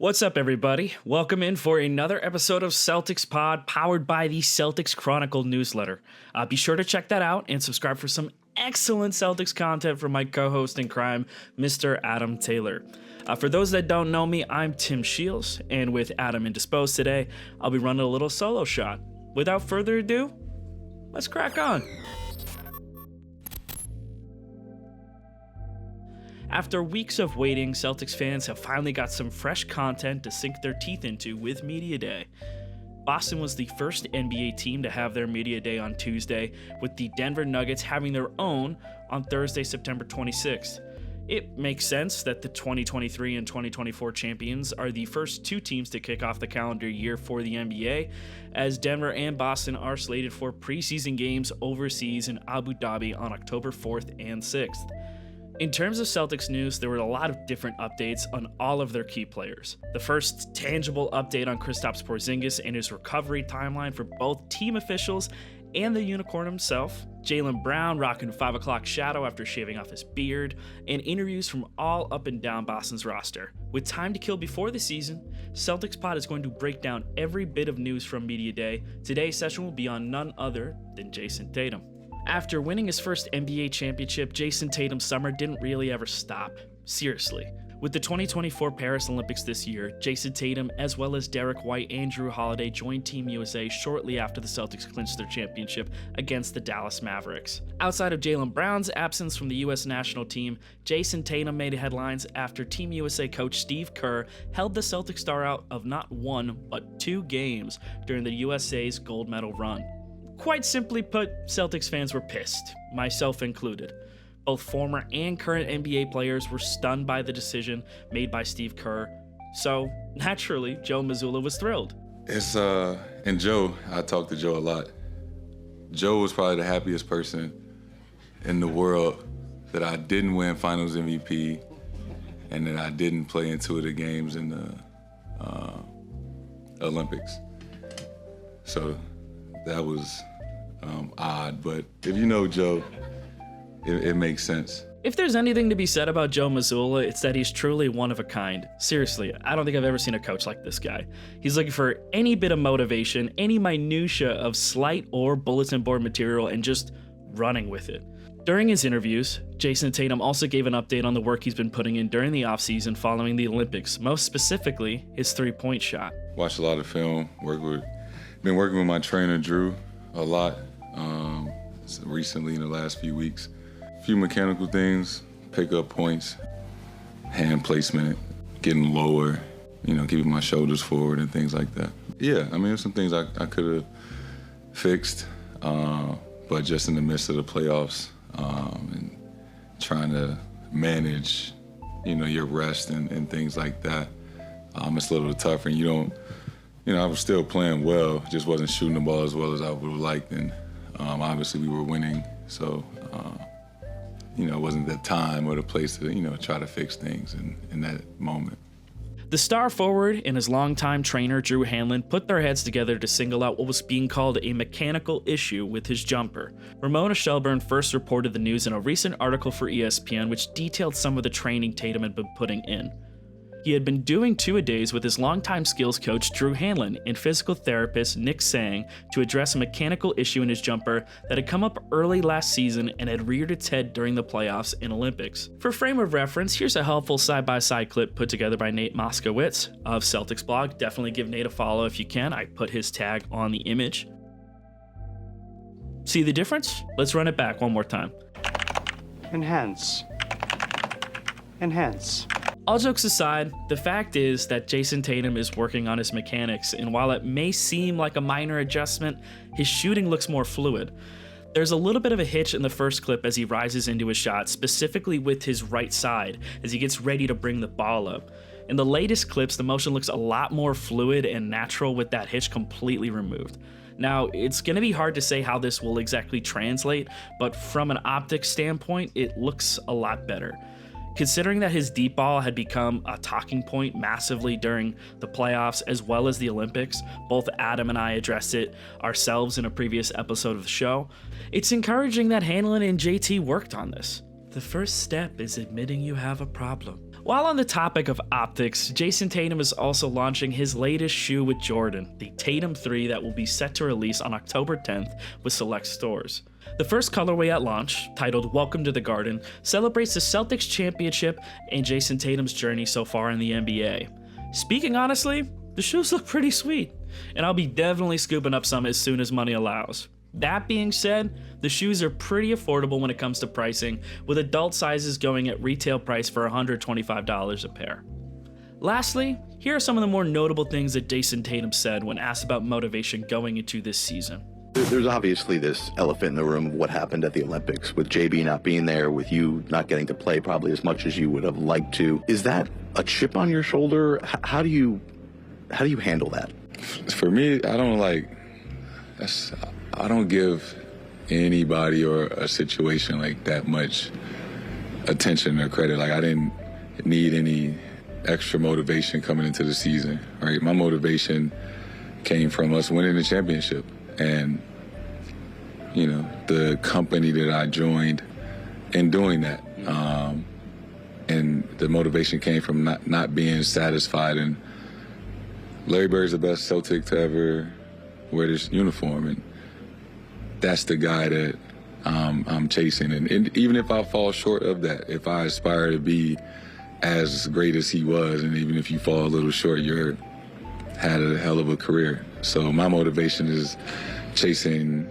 What's up, everybody? Welcome in for another episode of Celtics Pod, powered by the Celtics Chronicle newsletter. Be sure to check that out and subscribe for some excellent Celtics content from my co-host in crime, Mr. Adam Taylor. For those that don't know me, I'm Tim Sheils, and with Adam indisposed today, I'll be running a little solo shot. Without further ado, let's crack on. After weeks of waiting, Celtics fans have finally got some fresh content to sink their teeth into with Media Day. Boston was the first NBA team to have their Media Day on Tuesday, with the Denver Nuggets having their own on Thursday, September 26th. It makes sense that the 2023 and 2024 champions are the first two teams to kick off the calendar year for the NBA, as Denver and Boston are slated for preseason games overseas in Abu Dhabi on October 4th and 6th. In terms of Celtics news, there were a lot of different updates on all of their key players. The first tangible update on Kristaps Porzingis and his recovery timeline for both team officials and the unicorn himself, Jaylen Brown rocking a 5 o'clock shadow after shaving off his beard, and interviews from all up and down Boston's roster. With time to kill before the season, Celtics Pod is going to break down every bit of news from Media Day. Today's session will be on none other than Jayson Tatum. After winning his first NBA championship, Jayson Tatum's summer didn't really ever stop. Seriously. With the 2024 Paris Olympics this year, Jayson Tatum, as well as Derek White and Drew Holiday, joined Team USA shortly after the Celtics clinched their championship against the Dallas Mavericks. Outside of Jaylen Brown's absence from the US national team, Jayson Tatum made headlines after Team USA coach Steve Kerr held the Celtics star out of not one, but 2 games during the USA's gold medal run. Quite simply put, Celtics fans were pissed, myself included. Both former and current NBA players were stunned by the decision made by Steve Kerr, so naturally, Joe Mazzulla was thrilled. And Joe, I talked to Joe a lot. Joe was probably the happiest person in the world that I didn't win Finals MVP and that I didn't play in 2 of the games in the Olympics. So that was odd, but if you know Joe, it makes sense. If there's anything to be said about Joe Mazzulla, it's that he's truly one of a kind. Seriously, I don't think I've ever seen a coach like this guy. He's looking for any bit of motivation, any minutia of slight or bulletin board material, and just running with it. During his interviews, Jayson Tatum also gave an update on the work he's been putting in during the offseason following the Olympics, most specifically his three-point shot. Watched a lot of film, been working with my trainer, Drew, a lot recently in the last few weeks. A few mechanical things, pick up points, hand placement, getting lower, keeping my shoulders forward and things like that. Yeah, there's some things I could have fixed, but just in the midst of the playoffs and trying to manage, your rest and things like that, it's a little tougher. And I was still playing well, just wasn't shooting the ball as well as I would have liked. And obviously we were winning, so it wasn't the time or the place to, try to fix things in that moment. The star forward and his longtime trainer, Drew Hanlon, put their heads together to single out what was being called a mechanical issue with his jumper. Ramona Shelburne first reported the news in a recent article for ESPN, which detailed some of the training Tatum had been putting in. He had been doing 2-a-days with his longtime skills coach Drew Hanlon and physical therapist Nick Sang to address a mechanical issue in his jumper that had come up early last season and had reared its head during the playoffs and Olympics. For frame of reference, here's a helpful side-by-side clip put together by Nate Moskowitz of Celtics Blog. Definitely give Nate a follow if you can. I put his tag on the image. See the difference? Let's run it back one more time. Enhance. All jokes aside, the fact is that Jayson Tatum is working on his mechanics, and while it may seem like a minor adjustment, his shooting looks more fluid. There's a little bit of a hitch in the first clip as he rises into his shot, specifically with his right side, as he gets ready to bring the ball up. In the latest clips, the motion looks a lot more fluid and natural with that hitch completely removed. Now, it's going to be hard to say how this will exactly translate, but from an optics standpoint, it looks a lot better. Considering that his deep ball had become a talking point massively during the playoffs as well as the Olympics, both Adam and I addressed it ourselves in a previous episode of the show, it's encouraging that Hanlon and JT worked on this. The first step is admitting you have a problem. While on the topic of optics, Jayson Tatum is also launching his latest shoe with Jordan, the Tatum 3, that will be set to release on October 10th with select stores. The first colorway at launch, titled Welcome to the Garden, celebrates the Celtics championship and Jayson Tatum's journey so far in the NBA. Speaking honestly, the shoes look pretty sweet, and I'll be definitely scooping up some as soon as money allows. That being said, the shoes are pretty affordable when it comes to pricing, with adult sizes going at retail price for $125 a pair. Lastly, here are some of the more notable things that Jayson Tatum said when asked about motivation going into this season. There's obviously this elephant in the room of what happened at the Olympics, with JB not being there, with you not getting to play probably as much as you would have liked to. Is that a chip on your shoulder? How do you handle that? For me, I don't give anybody or a situation like that much attention or credit. Like, I didn't need any extra motivation coming into the season, right? My motivation came from us winning the championship and, the company that I joined in doing that. And the motivation came from not being satisfied. And Larry Bird's the best Celtic to ever wear this uniform. And that's the guy that I'm chasing. And even if I fall short of that, if I aspire to be as great as he was, and even if you fall a little short, you had a hell of a career. So my motivation is chasing,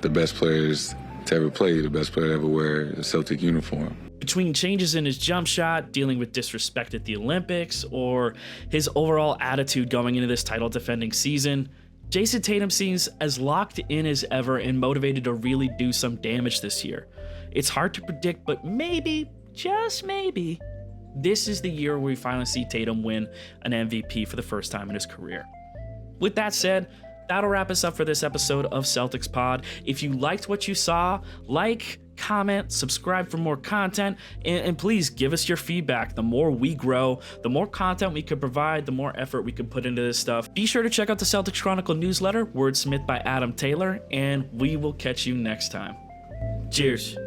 the best players to ever play, the best player to ever wear a Celtic uniform. Between changes in his jump shot, dealing with disrespect at the Olympics, or his overall attitude going into this title defending season, Jayson Tatum seems as locked in as ever and motivated to really do some damage this year. It's hard to predict, but maybe, just maybe, this is the year where we finally see Tatum win an MVP for the first time in his career. With that said, that'll wrap us up for this episode of Celtics Pod. If you liked what you saw, like, comment, subscribe for more content, and please give us your feedback. The more we grow, the more content we could provide, the more effort we could put into this stuff. Be sure to check out the Celtics Chronicle newsletter, wordsmith by Adam Taylor, and we will catch you next time. Cheers.